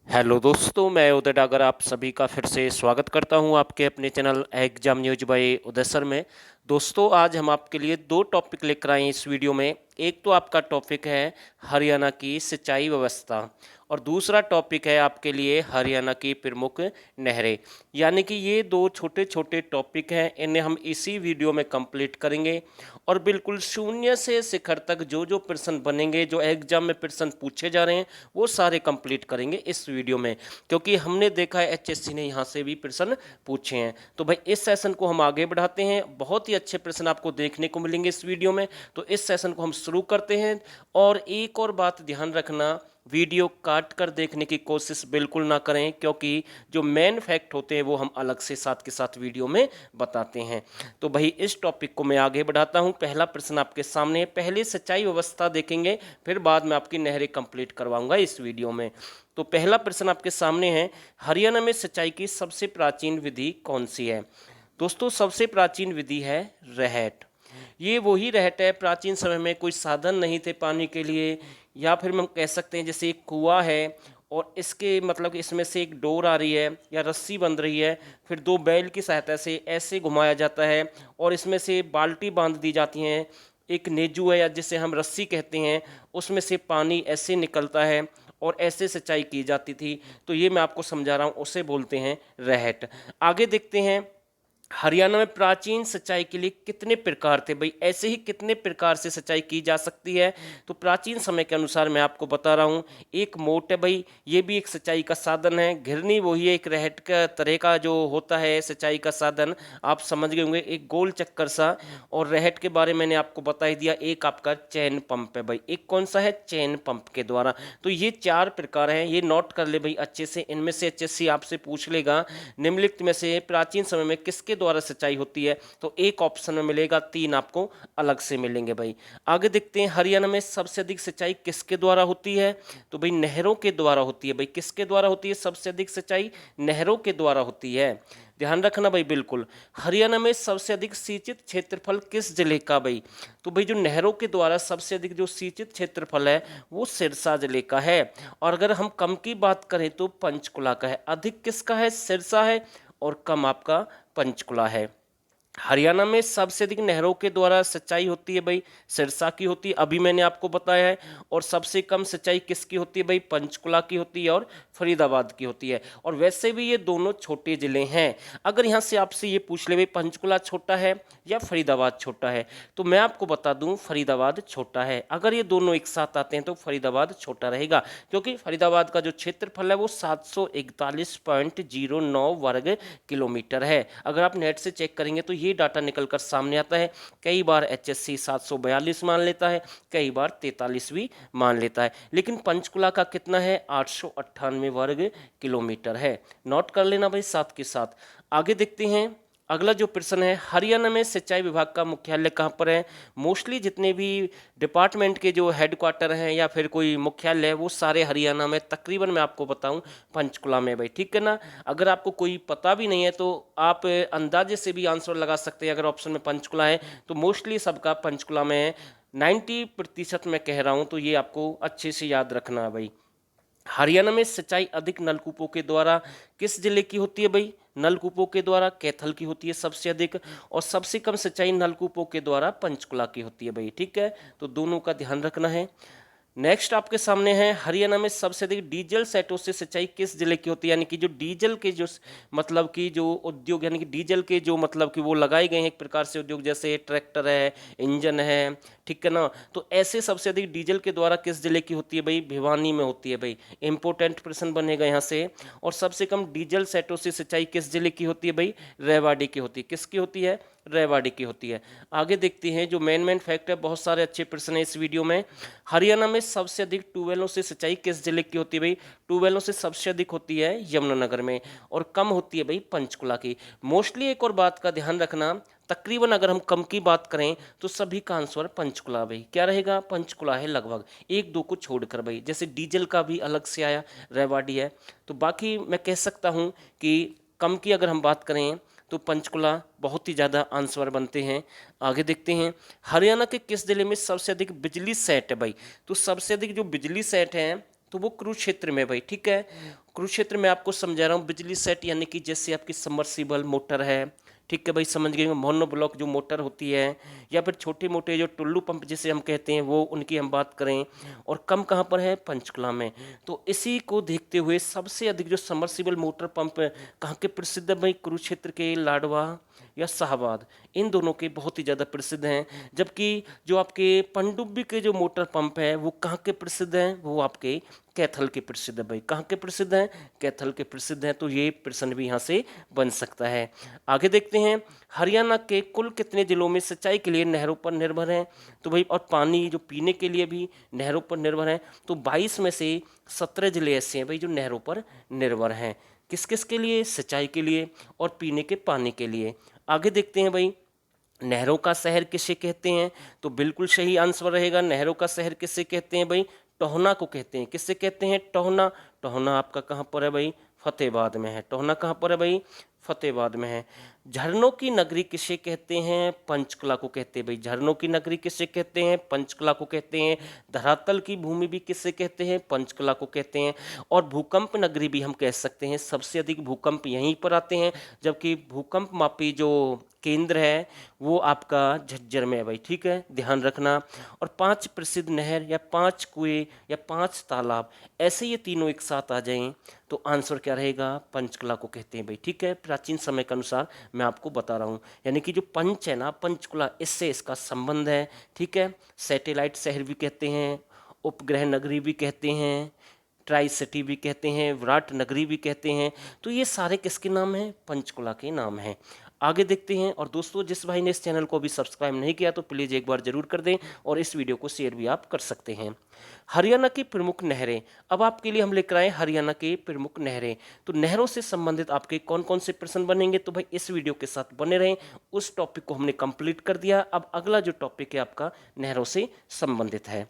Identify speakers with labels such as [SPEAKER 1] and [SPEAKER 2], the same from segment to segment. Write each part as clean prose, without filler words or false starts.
[SPEAKER 1] Hello दोस्तों, मैं उदय डागर आप सभी का फिर से स्वागत करता हूं आपके अपने चैनल एग्जाम न्यूज बाय उदय सर में। दोस्तों, आज हम आपके लिए दो टॉपिक लेकर आए हैं इस वीडियो में। एक तो आपका टॉपिक है हरियाणा की सिंचाई व्यवस्था और दूसरा टॉपिक है आपके लिए हरियाणा की प्रमुख नहरें। यानी कि ये दो छोटे छोटे टॉपिक हैं, इन्हें हम इसी वीडियो में कंप्लीट करेंगे और बिल्कुल शून्य से शिखर तक जो जो प्रश्न बनेंगे, जो एग्जाम में प्रश्न पूछे जा रहे हैं, वो सारे कंप्लीट करेंगे इस वीडियो में। क्योंकि हमने देखा है एचएससी ने यहाँ से भी प्रश्न पूछे हैं। तो भाई इस सेशन को हम आगे बढ़ाते हैं, बहुत ही अच्छे प्रश्न आपको देखने को मिलेंगे इस वीडियो में। तो इस सेशन को हम शुरू करते हैं। और एक और बात ध्यान रखना, वीडियो काट कर देखने की कोशिश बिल्कुल ना करें, क्योंकि जो मेन फैक्ट होते हैं वो हम अलग से साथ के साथ वीडियो में बताते हैं। तो भाई इस टॉपिक को मैं आगे बढ़ाता हूं। पहला प्रश्न आपके सामने है। पहले सिंचाई व्यवस्था देखेंगे, फिर बाद में आपकी नहरें कंप्लीट करवाऊंगा इस वीडियो में। तो पहला प्रश्न आपके सामने है, हरियाणा में सिंचाई की सबसे प्राचीन विधि कौन सी है? दोस्तों, सबसे प्राचीन विधि है रहट। ये वही रहट है, प्राचीन समय में कोई साधन नहीं थे पानी के लिए, या फिर हम कह सकते हैं जैसे एक कुआं है और इसके मतलब कि इसमें से एक डोर आ रही है या रस्सी बंध रही है, फिर दो बैल की सहायता से ऐसे घुमाया जाता है और इसमें से बाल्टी बांध दी जाती हैं। एक नेजू है या जिसे हम रस्सी कहते हैं, उसमें से पानी ऐसे निकलता है और ऐसे सिंचाई की जाती थी। तो ये मैं आपको समझा रहा हूँ, उसे बोलते हैं रहट। आगे देखते हैं, हरियाणा में प्राचीन सिंचाई के लिए कितने प्रकार थे? भाई ऐसे ही कितने प्रकार से सिंचाई की जा सकती है? तो प्राचीन समय के अनुसार मैं आपको बता रहा हूँ। एक मोट है भाई, ये भी एक सिंचाई का साधन है। घिरनी वही है, एक रहट का तरह का जो होता है सिंचाई का साधन, आप समझ गए होंगे, एक गोल चक्कर सा। और रहट के बारे में मैंने आपको बता ही दिया। एक आपका चैन पंप है भाई, एक कौन सा है? चैन पंप के द्वारा। तो ये चार प्रकार हैं, ये नोट कर ले भाई अच्छे से। इनमें से एचएससी आपसे पूछ लेगा निम्नलिखित में से प्राचीन समय में किसके द्वारा सिंचाई होती है? तो एक ऑप्शन में मिलेगा, तीन आपको अलग से मिलेंगे भाई। आगे देखते हैं, हरियाणा में सबसे अधिक सिंचाई किसके द्वारा होती है? तो भाई नहरों के द्वारा होती है भाई। किसके द्वारा होती है सबसे अधिक सिंचाई? नहरों के द्वारा होती है। ध्यान रखना भाई बिल्कुल। हरियाणा में सबसे अधिक सिंचित क्षेत्रफल किस जिले का भाई? तो भाई जो नहरों के द्वारा सबसे अधिक जो सिंचित क्षेत्रफल है वो सिरसा जिले का है। और अगर हम कम की बात करें तो पंचकुला का है। अधिक किसका है? सिरसा है, और कम आपका पंचकुला है। हरियाणा में सबसे अधिक नहरों के द्वारा सिंचाई होती है भाई, सिरसा की होती है, अभी मैंने आपको बताया है। और सबसे कम सिंचाई किसकी होती है भाई? पंचकुला की होती है और फरीदाबाद की होती है। और वैसे भी ये दोनों छोटे जिले हैं। अगर यहाँ से आपसे ये पूछ ले भाई पंचकुला छोटा है या फरीदाबाद छोटा है, तो मैं आपको बता दूं फरीदाबाद छोटा है। अगर ये दोनों एक साथ आते हैं तो फरीदाबाद छोटा रहेगा, क्योंकि फरीदाबाद का जो क्षेत्रफल है वो 741.09 वर्ग किलोमीटर है। अगर आप नेट से चेक करेंगे तो ये डाटा निकलकर सामने आता है। कई बार एचएससी 742 मान लेता है, कई बार 43 भी मान लेता है, लेकिन पंचकुला का कितना है? 898 वर्ग किलोमीटर है। नोट कर लेना भाई साथ के साथ। आगे देखते हैं, अगला जो प्रश्न है, हरियाणा में सिंचाई विभाग का मुख्यालय कहाँ पर है? मोस्टली जितने भी डिपार्टमेंट के जो हेडक्वार्टर हैं या फिर कोई मुख्यालय है वो सारे हरियाणा में, तकरीबन मैं आपको बताऊं पंचकुला में भाई, ठीक है ना। अगर आपको कोई पता भी नहीं है तो आप अंदाजे से भी आंसर लगा सकते हैं। अगर ऑप्शन में पंचकुला है तो मोस्टली सबका पंचकुला में है। 90% मैं कह रहा हूँ, तो ये आपको अच्छे से याद रखना है भाई। हरियाणा में सिंचाई अधिक नलकूपों के द्वारा किस जिले की होती है भाई? नलकूपों के द्वारा कैथल की होती है सबसे अधिक, और सबसे कम सिंचाई नलकूपों के द्वारा पंचकुला की होती है भाई, ठीक है। तो दोनों का ध्यान रखना है। नेक्स्ट आपके सामने है, हरियाणा में सबसे अधिक डीजल सेटों से सिंचाई किस जिले की होती है? यानी कि जो डीजल के जो मतलब कि जो उद्योग, यानी कि डीजल के जो मतलब कि वो लगाए गए हैं एक प्रकार से उद्योग, जैसे ट्रैक्टर है, इंजन है, ठीक है ना। तो ऐसे सबसे अधिक डीजल के द्वारा किस जिले की होती है भाई? भिवानी में होती है भाई। इंपोर्टेंट प्रश्न बनेगा यहाँ से। और सबसे कम डीजल सेटों से सिंचाई किस जिले की होती है भाई? रेवाड़ी की होती है। किसकी होती है? रेवाड़ी की होती है। आगे देखते हैं, जो मेन फैक्ट है, बहुत सारे अच्छे प्रश्न है इस वीडियो में। हरियाणा में सबसे अधिक ट्यूबवेलों से सिंचाई किस जिले की होती है भाई? ट्यूबवेलों से सबसे अधिक होती है यमुनानगर में, और कम होती है भाई पंचकुला की। मोस्टली एक और बात का ध्यान रखना, तकरीबन अगर हम कम की बात करें तो सभी का आंसर पंचकुला भाई। क्या रहेगा? पंचकुला है लगभग, एक दो को छोड़कर भाई। जैसे डीजल का भी अलग से आया, रेवाड़ी है। तो बाकी मैं कह सकता हूँ कि कम की अगर हम बात करें तो पंचकुला बहुत ही ज़्यादा आंसर बनते हैं। आगे देखते हैं, हरियाणा के किस जिले में सबसे अधिक बिजली सेट है भाई? तो सबसे अधिक जो बिजली सेट हैं तो वो कुरुक्षेत्र में भाई, ठीक है। कुरुक्षेत्र में आपको समझा रहा हूँ, बिजली सेट यानी कि जैसे आपकी सबमर्सिबल मोटर है, ठीक है भाई, समझ गए। मोनोब्लॉक जो मोटर होती है, या फिर छोटे मोटे जो टुल्लू पंप जिसे हम कहते हैं, वो उनकी हम बात करें। और कम कहाँ पर है, पंचकुला में। तो इसी को देखते हुए सबसे अधिक जो सबमर्सिबल मोटर पंप कहाँ के प्रसिद्ध है भाई, कुरुक्षेत्र के लाडवा या शाहबाद, इन दोनों के बहुत ही ज़्यादा प्रसिद्ध हैं। जबकि जो आपके पनडुब्बी के जो मोटर पंप है वो कहाँ के प्रसिद्ध हैं, वो आपके कैथल के प्रसिद्ध है भाई। कहाँ के प्रसिद्ध हैं, कैथल के प्रसिद्ध हैं। तो ये प्रश्न भी यहाँ से बन सकता है। आगे देखते हैं, हरियाणा के कुल कितने जिलों में सिंचाई के लिए नहरों पर निर्भर हैं। तो भाई, और पानी जो पीने के लिए भी नहरों पर निर्भर हैं। तो 22 में से 17 जिले ऐसे हैं भाई जो नहरों पर निर्भर हैं। किस किस के लिए, सिंचाई के लिए और पीने के पानी के लिए। आगे देखते हैं भाई, नहरों का शहर किसे कहते हैं। तो बिल्कुल सही आंसर रहेगा, नहरों का शहर किसे कहते हैं भाई, टोहना को कहते हैं। किससे कहते हैं, टोहना। टोहना आपका कहाँ पर है भाई, फतेहाबाद में है। टोहना कहाँ पर है भाई, फतेहाबाद में है। झरनों की नगरी किसे कहते हैं, पंचकुला को कहते हैं भाई। झरनों की नगरी किसे कहते हैं, पंचकुला को कहते हैं। धरातल की भूमि भी किसे कहते हैं, पंचकुला को कहते हैं। और भूकंप नगरी भी हम कह सकते हैं, सबसे अधिक भूकंप यहीं पर आते हैं। जबकि भूकंप मापी जो केंद्र है वो आपका झज्जर में है भाई, ठीक है, ध्यान रखना। और 5 प्रसिद्ध नहर या 5 कुएं या 5 तालाब, ऐसे ये तीनों एक साथ आ जाएं तो आंसर क्या रहेगा, पंचकुला को कहते हैं भाई, ठीक है। प्राचीन समय के अनुसार मैं आपको बता रहा हूँ, यानी कि जो पंच है ना, पंचकुला, इससे इसका संबंध है, ठीक है। सैटेलाइट शहर भी कहते हैं, उपग्रह नगरी भी कहते हैं, ट्राई सिटी भी कहते हैं, विराट नगरी भी कहते हैं। तो ये सारे किसके नाम हैं, पंचकुला के नाम हैं। आगे देखते हैं। और दोस्तों, जिस भाई ने इस चैनल को अभी सब्सक्राइब नहीं किया तो प्लीज़ एक बार जरूर कर दें, और इस वीडियो को शेयर भी आप कर सकते हैं। हरियाणा की प्रमुख नहरें, अब आपके लिए हम लेकर आए हरियाणा की प्रमुख नहरें। तो नहरों से संबंधित आपके कौन कौन से प्रश्न बनेंगे, तो भाई इस वीडियो के साथ बने रहें। उस टॉपिक को हमने कंप्लीट कर दिया। अब अगला जो टॉपिक है आपका नहरों से संबंधित है।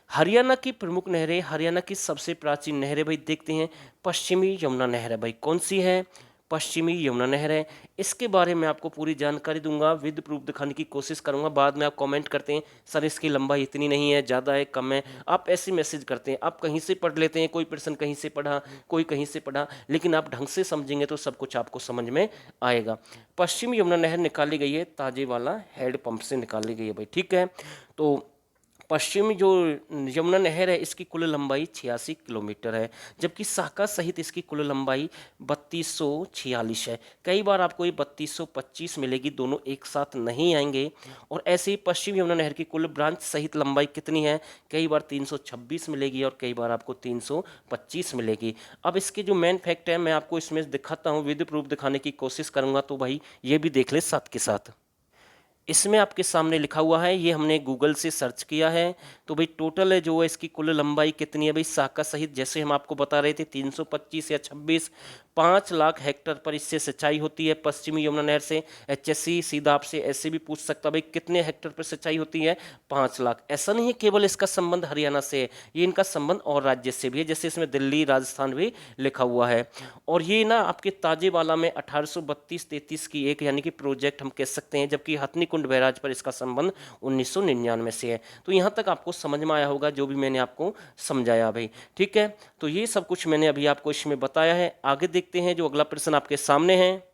[SPEAKER 1] हरियाणा की प्रमुख नहरें, हरियाणा की सबसे प्राचीन नहरें भाई देखते हैं, पश्चिमी यमुना नहर है भाई। कौन सी है, पश्चिमी यमुना नहर है। इसके बारे में आपको पूरी जानकारी दूंगा, विद प्रूफ दिखाने की कोशिश करूंगा। बाद में आप कमेंट करते हैं सर इसकी लंबाई इतनी नहीं है, ज़्यादा है, कम है, आप ऐसे मैसेज करते हैं। आप कहीं से पढ़ लेते हैं, कोई पर्सन कहीं से पढ़ा, कोई कहीं से पढ़ा, लेकिन आप ढंग से समझेंगे तो सब कुछ आपको समझ में आएगा। पश्चिमी यमुना नहर निकाली गई है ताजेवाला हैंड पंप से निकाली गई है भाई, ठीक है। तो पश्चिमी जो यमुना नहर है इसकी कुल लंबाई 86 किलोमीटर है, जबकि शाखा सहित इसकी कुल लंबाई 3246 है। कई बार आपको ये 3225 मिलेगी, दोनों एक साथ नहीं आएंगे। और ऐसे ही पश्चिम यमुना नहर की कुल ब्रांच सहित लंबाई कितनी है, कई बार 326 मिलेगी और कई बार आपको 325 मिलेगी। अब इसके जो मेन फैक्ट है मैं आपको इसमें दिखाता हूँ, विद प्रूफ दिखाने की कोशिश करूँगा, तो भाई ये भी देख ले साथ के साथ। इसमें आपके सामने लिखा हुआ है, ये हमने गूगल से सर्च किया है। तो भाई टोटल है जो है इसकी कुल लंबाई कितनी है भाई, शाखा सहित जैसे हम आपको बता रहे थे 325 या 26, 5 लाख हेक्टेयर पर इससे सिंचाई होती है पश्चिमी यमुना नहर से। एचएससी सीधा आपसे ऐसे भी पूछ सकता भाई कितने हेक्टेयर पर सिंचाई होती है, 5 लाख। ऐसा नहीं है केवल इसका संबंध हरियाणा से है, ये इनका संबंध और राज्य से भी है, जैसे इसमें दिल्ली राजस्थान भी लिखा हुआ है। और ये ना आपके ताजेवाला में 1832-33 की एक यानी कि प्रोजेक्ट हम कह सकते हैं, जबकि हथनी कुंड बैराज पर इसका संबंध 1999 से है। तो यहाँ तक आपको समझ में आया होगा जो भी मैंने आपको समझाया भाई, ठीक है। तो ये सब कुछ मैंने अभी आपको इसमें बताया है। आगे देखते हैं, जो अगला प्रश्न आपके सामने है।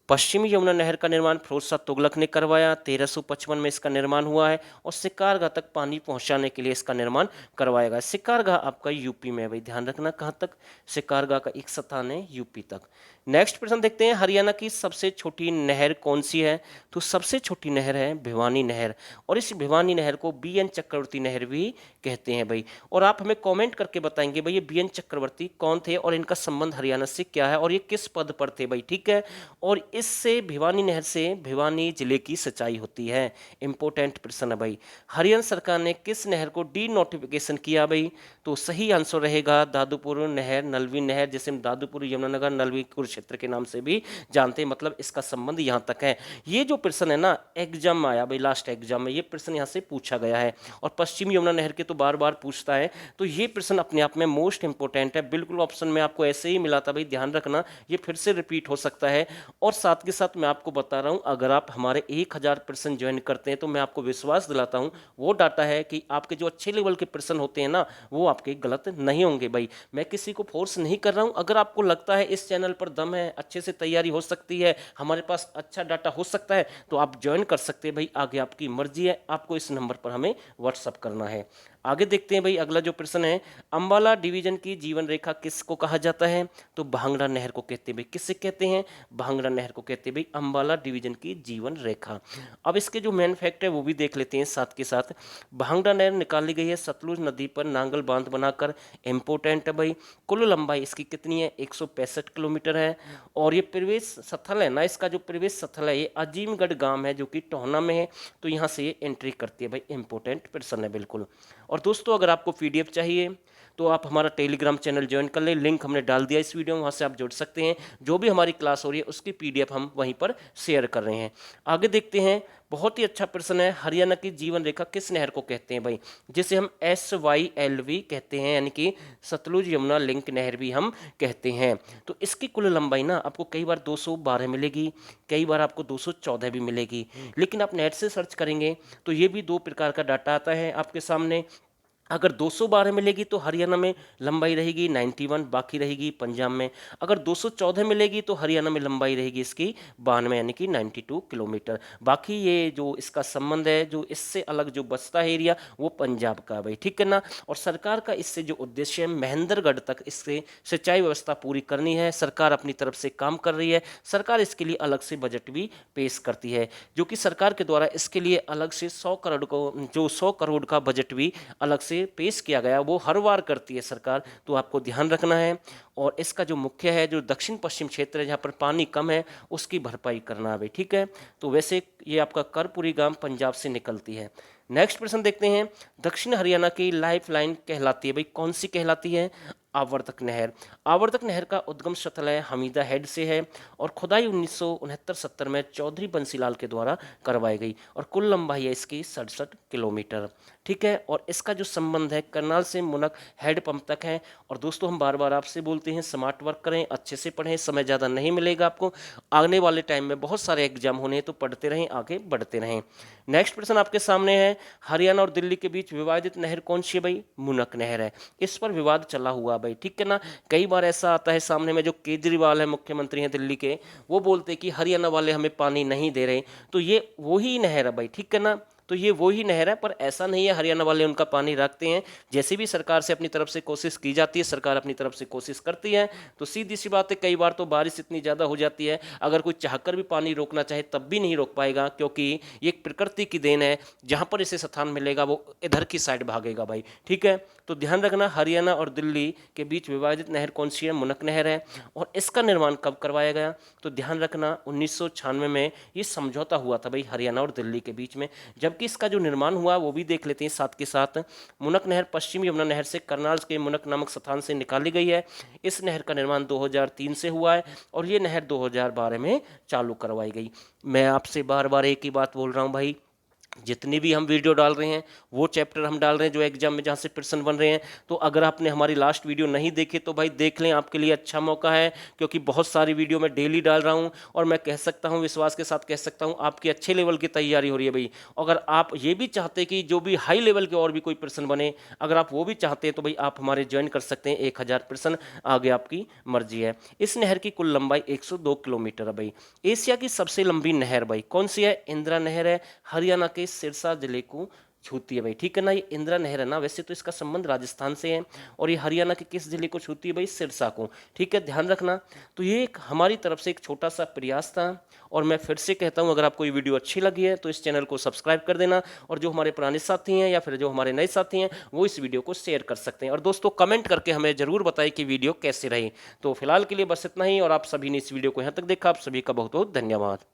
[SPEAKER 1] पश्चिमी यमुना नहर का निर्माण फिरोज शाह तुगलक ने करवाया, 1355 में इसका निर्माण हुआ है। और सिकारगाह तक पानी पहुंचाने के लिए इसका निर्माण करवाया गया। सिकारगाह आपका यूपी में है भाई, ध्यान रखना कहाँ तक, सिकारगाह का एक स्थान है यूपी तक। नेक्स्ट प्रश्न देखते हैं, हरियाणा की सबसे छोटी नहर कौन सी है। तो सबसे छोटी नहर है भिवानी नहर, और इस भिवानी नहर को BN चक्रवर्ती नहर भी कहते हैं भाई। और आप हमें कमेंट करके बताएंगे भाई ये BN चक्रवर्ती कौन थे और इनका संबंध हरियाणा से क्या है और ये किस पद पर थे भाई, ठीक है। और इससे भिवानी नहर से भिवानी जिले की सिंचाई होती है। इंपॉर्टेंट प्रश्न है भाई। हरियाणा सरकार ने किस नहर को डी नोटिफिकेशन किया भाई, तो सही आंसर रहेगा दादुपुर नहर, नलवी नहर, जैसे हम दादुपुर यमुनानगर नलवी कुरुक्षेत्र के नाम से भी जानते हैं, मतलब इसका संबंध यहाँ तक है। ये जो प्रश्न है ना एग्जाम में आया भाई, लास्ट एग्जाम में ये प्रश्न यहाँ से पूछा गया है। और पश्चिमी यमुना नहर के तो बार बार पूछता है, तो ये प्रश्न अपने आप में मोस्ट इंपॉर्टेंट है। बिल्कुल ऑप्शन में आपको ऐसे ही मिला था भाई, ध्यान रखना ये फिर से रिपीट हो सकता है। और साथ के साथ मैं आपको बता रहा हूँ, अगर आप हमारे 1000% ज्वाइन करते हैं तो मैं आपको विश्वास दिलाता हूँ, वो डाटा है कि आपके जो अच्छे लेवल के प्रश्न होते हैं ना, वो आपके गलत नहीं होंगे भाई। मैं किसी को फोर्स नहीं कर रहा हूँ। अगर आपको लगता है इस चैनल पर दम है, अच्छे से तैयारी हो सकती है, हमारे पास अच्छा डाटा हो सकता है, तो आप ज्वाइन कर सकते हैं भाई। आगे आपकी मर्जी है, आपको इस नंबर पर हमें व्हाट्सअप करना है। आगे देखते हैं भाई, अगला जो प्रश्न है, अंबाला डिवीजन की जीवन रेखा किसको कहा जाता है? तो भांगड़ा नहर को कहते हैं भाई। किससे कहते हैं? भांगड़ा नहर को कहते हैं भाई, अंबाला डिवीजन की जीवन रेखा। अब इसके जो मेन फैक्ट है वो भी देख लेते हैं साथ के साथ। भांगड़ा नहर निकाली गई है सतलुज नदी पर नांगल बांध बनाकर। इंपोर्टेंट है भाई। कुल लंबाई इसकी कितनी है? 165 किलोमीटर है। और ये प्रवेश स्थल है ना, इसका जो प्रवेश स्थल है ये अजीमगढ़ गांव है जो कि टोहना में है। तो यहाँ से ये एंट्री करती है भाई। इंपोर्टेंट प्रश्न है बिल्कुल। और दोस्तों, अगर आपको पीडीएफ चाहिए तो आप हमारा टेलीग्राम चैनल ज्वाइन कर लें, लिंक हमने डाल दिया इस वीडियो में, वहाँ से आप जुड़ सकते हैं। जो भी हमारी क्लास हो रही है उसकी पीडीएफ हम वहीं पर शेयर कर रहे हैं। आगे देखते हैं, बहुत ही अच्छा प्रश्न है, हरियाणा की जीवन रेखा किस नहर को कहते हैं भाई? जिसे हम SYLV कहते हैं, यानी कि सतलुज यमुना लिंक नहर भी हम कहते हैं। तो इसकी कुल लंबाई ना आपको कई बार 212 मिलेगी, कई बार आपको 214 भी मिलेगी। लेकिन आप नेट से सर्च करेंगे तो ये भी दो प्रकार का डाटा आता है आपके सामने। अगर 212 मिलेगी तो हरियाणा में लंबाई रहेगी 91, बाकी रहेगी पंजाब में। अगर 214 मिलेगी तो हरियाणा में लंबाई रहेगी इसकी 92, यानी कि 92 किलोमीटर। बाकी ये जो इसका संबंध है, जो इससे अलग जो बचता है एरिया, वो पंजाब का भाई, ठीक है ना। और सरकार का इससे जो उद्देश्य है, महेंद्रगढ़ तक इससे सिंचाई व्यवस्था पूरी करनी है। सरकार अपनी तरफ से काम कर रही है। सरकार इसके लिए अलग से बजट भी पेश करती है, जो कि सरकार के द्वारा इसके लिए अलग से 100 करोड़ को, जो 100 करोड़ का बजट भी अलग से पेश किया गया, वो हर बार करती है सरकार। तो आपको ध्यान रखना है। और इसका जो मुख्य है, जो दक्षिण पश्चिम क्षेत्र है जहाँ पर पानी कम है, उसकी भरपाई करना है भाई, ठीक है। तो वैसे ये आपका करपुरी गांव पंजाब से निकलती है। नेक्स्ट प्रश्न देखते हैं, दक्षिण हरियाणा की लाइफ लाइन कहलाती है भाई, कौन सी कहलाती है? आवर्तक नहर। आवर्तक नहर का उद्गम स्थल है हमीदा हेड से है, और खुदाई 1969-70 में चौधरी बंसीलाल के द्वारा करवाई गई, और कुल लंबाई है इसकी 67 किलोमीटर, ठीक है। और इसका जो संबंध है करनाल से मुनक हेड पंप तक है। और दोस्तों, हम बार बार आपसे बोलते हैं स्मार्ट वर्क करें, अच्छे से पढ़ें, समय ज़्यादा नहीं मिलेगा आपको। आने वाले टाइम में बहुत सारे एग्जाम होने हैं, तो पढ़ते रहें, आगे बढ़ते रहें। नेक्स्ट प्रश्न आपके सामने है, हरियाणा और दिल्ली के बीच विवादित नहर कौन सी है भाई? मुनक नहर है। इस पर विवाद चला हुआ भाई, ठीक है ना। कई बार ऐसा आता है सामने में, जो केजरीवाल है, मुख्यमंत्री हैं दिल्ली के, वो बोलते हैं कि हरियाणा वाले हमें पानी नहीं दे रहे। तो ये वही नहर है भाई, ठीक है ना। तो ये वही नहर है, पर ऐसा नहीं है हरियाणा वाले उनका पानी रखते हैं। जैसे भी सरकार से अपनी तरफ से कोशिश की जाती है, सरकार अपनी तरफ से कोशिश करती है, तो सीधी सी बात है, कई बार तो बारिश इतनी ज़्यादा हो जाती है, अगर कोई चाहकर भी पानी रोकना चाहे तब भी नहीं रोक पाएगा, क्योंकि ये एक प्रकृति की देन है। जहाँ पर इसे स्थान मिलेगा वो इधर की साइड भागेगा भाई, ठीक है। तो ध्यान रखना, हरियाणा और दिल्ली के बीच विवादित नहर कौन सी है? मुनक नहर है। और इसका निर्माण कब करवाया गया? तो ध्यान रखना, 1996 में ये समझौता हुआ था भाई हरियाणा और दिल्ली के बीच में। जबकि इसका जो निर्माण हुआ वो भी देख लेते हैं साथ के साथ। मुनक नहर पश्चिम यमुना नहर से करनाल के मुनक नामक स्थान से निकाली गई है। इस नहर का निर्माण 2003 से हुआ है, और ये नहर 2012 में चालू करवाई गई। मैं आपसे बार बार एक ही बात बोल रहा हूँ भाई, जितनी भी हम वीडियो डाल रहे हैं वो चैप्टर हम डाल रहे हैं जो एग्जाम में जहाँ से प्रश्न बन रहे हैं। तो अगर आपने हमारी लास्ट वीडियो नहीं देखी तो भाई देख लें, आपके लिए अच्छा मौका है, क्योंकि बहुत सारी वीडियो मैं डेली डाल रहा हूँ। और मैं कह सकता हूँ, विश्वास के साथ कह सकता हूँ, आपकी अच्छे लेवल की तैयारी हो रही है भाई। अगर आप ये भी चाहते हैं कि जो भी हाई लेवल के और भी कोई प्रश्न बने, अगर आप वो भी चाहते हैं तो भाई आप हमारे ज्वाइन कर सकते हैं। 1000 प्रश्न, आगे आपकी मर्जी है। इस नहर की कुल लंबाई 102 किलोमीटर है भाई। एशिया की सबसे लंबी नहर भाई कौन सी है? इंदिरा नहर है, हरियाणा के सिरसा जिले को छूती है भाई, ठीक है ना। ये इंदिरा नहर है ना, वैसे तो इसका संबंध राजस्थान से है, और ये हरियाणा के किस जिले को छूती है भाई? सिरसा को, ठीक है, ध्यान रखना। तो ये एक हमारी तरफ से एक छोटा सा प्रयास था। और मैं फिर से कहता हूँ, अगर आपको ये वीडियो अच्छी लगी है तो इस चैनल को सब्सक्राइब कर देना, और जो हमारे पुराने साथी हैं या फिर जो हमारे नए साथी हैं वो इस वीडियो को शेयर कर सकते हैं। और दोस्तों, कमेंट करके हमें जरूर बताएं कि वीडियो कैसे रही। तो फिलहाल के लिए बस इतना ही, और आप सभी ने इस वीडियो को यहाँ तक देखा, आप सभी का बहुत बहुत धन्यवाद।